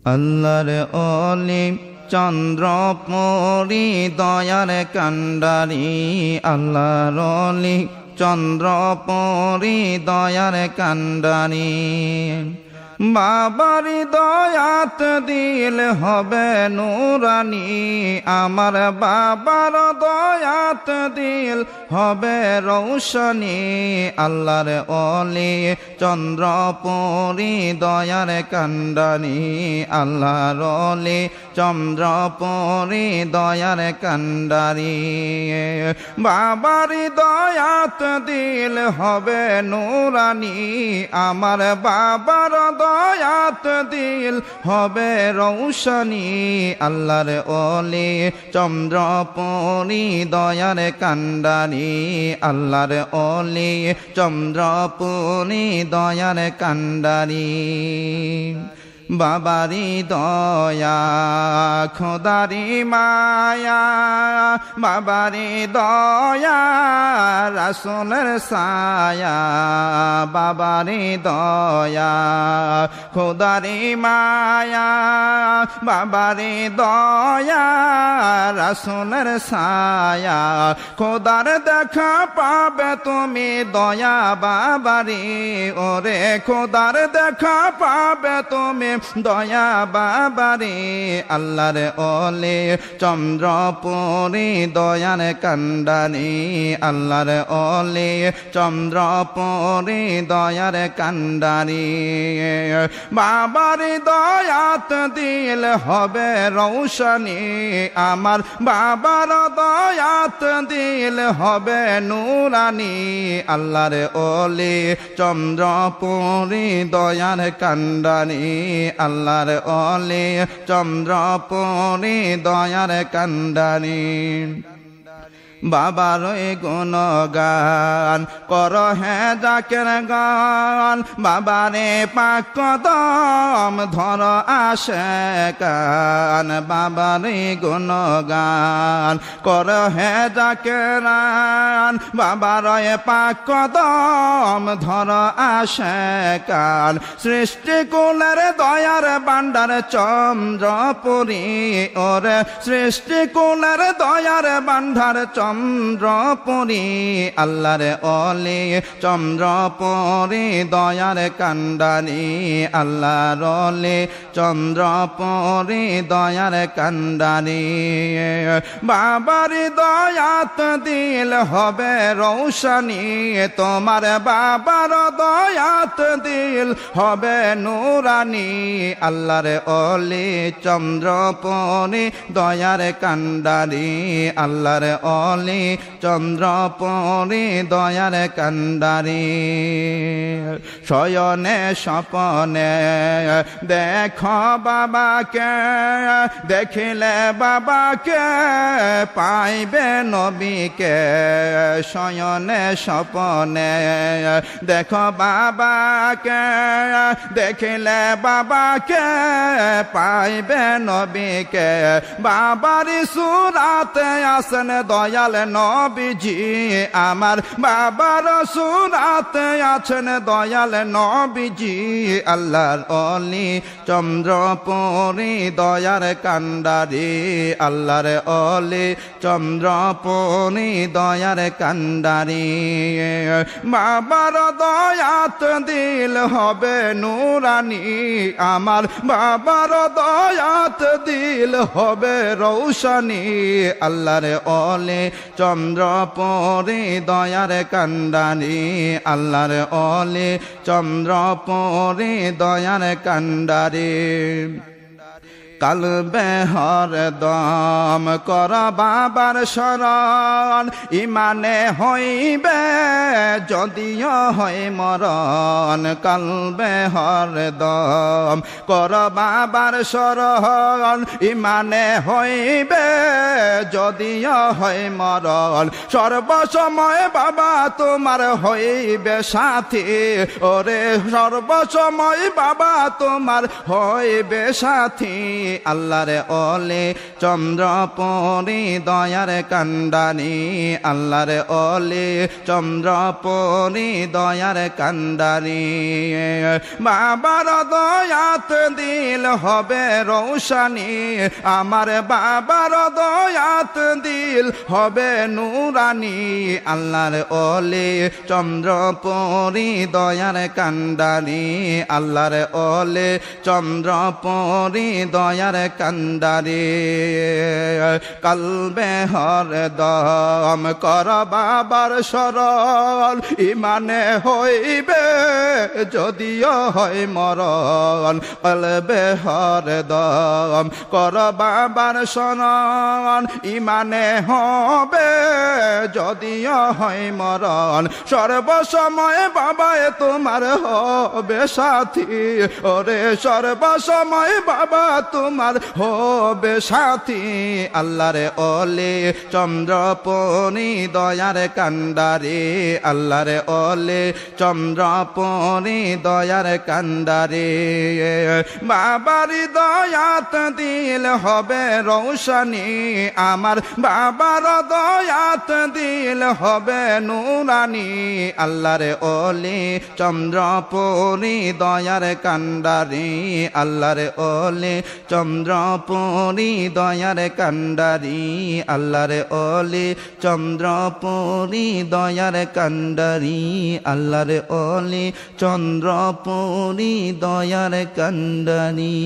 আল্লাহর অলি চন্দ্র পরি দয়ার কান্ডারি, আল্লাহর অলি চন্দ্র পরি দয়ার কান্ডারি। বাবার দয়াত দিল হবে নুরানি, আমার বাবার দয়াত দিল হবে রৌশনি। আল্লাহর অলি চন্দ্র পরি দয়ার কান্ডানি, আল্লাহর অলি চন্দ্র পরি দয়ার কান্ডারি। বাবার দয়াত দিল হবে নুরানি, আমার বাবার দয়াত দিল হবে রৌশনি। আল্লাহর অলি চন্দ্র পরি দয়ার কান্ডানি, আল্লাহর অলি চন্দ্র পরি দয়ার কান্ডারি। বাবারি দয়া খোদারি মায়া, বাবারি দয়া রাসূলের ছায়া, বাবারি দয়া খোদারি মায়া, বাবারি দয়া রাসূলের ছায়া। খোদার দেখা পাবে তুমি দয়া বাবারি, ওরে খোদার দেখা পাবে তুমি দয়া বাবারে। আল্লাহর অলি চন্দ্র পরি দয়ার কান্ডারি, আল্লাহর অলি চন্দ্র পরি দয়ার কান্ডারি। বাবার দয়াত দিল হবে রৌশনি, আমার বাবার দয়াত দিল হবে নুরানি। আল্লাহর অলি চন্দ্র পরি দয়ার কান্ডারি, আল্লাহর অলি চন্দ্র পরি দয়ার কান্ডারি। বাবার গুণগান কর হে জাকের গান, বাবারে পাক কদম ধর আসে কান। বাবারে গুণগান কর হে জাকের গান, বাবারে পাক কদম ধর আসে কান। সৃষ্টি কুলের দয়ার বান্ডার চন্দ্রপুরী, ওরে সৃষ্টি কুলের দয়ার বান্ডার চন্দ্রপুরী। আল্লাহর অলি চন্দ্রপুরী দয়ার কান্ডারি, আল্লাহর অলি চন্দ্রপুরী দয়ার কান্ডারি। বাবার দয়াত দিল হবে রৌশনি, তোমার বাবার দয়াত দিল হবে নুরানি। আল্লাহর অলি চন্দ্রপুরী দয়ার কান্ডারি, আল্লাহর অলি চন্দ্র পরি দয়ার কান্ডারি। শয়নে স্বপনে দেখ বাবাকে, দেখিলে বাবাকে পাইবে নবীকে। শয়নে স্বপনে দেখ বাবাকে, দেখিলে বাবাকে পাইবে নবীকে। বাবারি সুরাতে আসেন দয়াল নবীজি, আমার বাবার সুরাতে আছেন দয়াল নবীজি। আল্লাহর অলি চন্দ্রপুরী দয়ার কান্ডারি, আল্লাহর অলি চন্দ্রপুরী দয়ার কান্ডারি। বাবার দয়াত দিল হবে নুরানি, আমার বাবার দয়াত দিল হবে রৌশনি। আল্লাহর অলি চন্দ্রপুরী দয়ার কান্ডারি, আল্লাহর অলি চন্দ্রপুরী দয়ার কান্ডারি। কালবে হরদম কর বাবার শরণ, ইমানে হইবে যদিও হয় মরণ। কালবে হরদম কর বাবার শরণ, ইমানে হইবে যদিও হয় মরণ। সর্বসময় বাবা তোমার হইবে সাথী, ওরে সর্বসময় বাবা তোমার হইবে সাথী। আল্লাহর ওলি চন্দ্রপুরি দয়ার কান্ডারি আল্লাহর ওলি চন্দ্রপুরি দয়ার কান্ডারি বাবার দয়াত দিল হবে রৌশানি আমার বাবার দয়াত দিল হবে নুরানি আল্লাহর ওলি চন্দ্রপুরি দয়ার কান্ডারি আল্লাহর ওলি চন্দ্রপুরি দয়ার কান্ডারি কলবে হরদম কর বাবার শরণ ইমানে হইবে যদিও হয় মরণ কলবে হরদম কর বাবার শরণ ইমানে হবে যদিও হয় মরণ সর্বসময় বাবায় তোমার হবে সাথী ওরে সর্বসময় বাবা তোমার হবে সাথী আল্লাহর ওলি চন্দ্রপুরি দয়ার কান্ডারি আল্লাহর ওলি চন্দ্রপুরি দয়ার কান্ডারি বাবারি দয়াত দিল হবে রৌশানি আমার বাবার দয়াত দিল হবে নুরানি আল্লাহর ওলি চন্দ্রপুরি দয়ার কান্ডারি আল্লাহর ওলি চন্দ্রপুরি দয়ার কান্ডারি আল্লাহর ওলি চন্দ্রপুরি দয়ার কান্ডারি আল্লাহর ওলি চন্দ্রপুরি দয়ার কান্ডারি।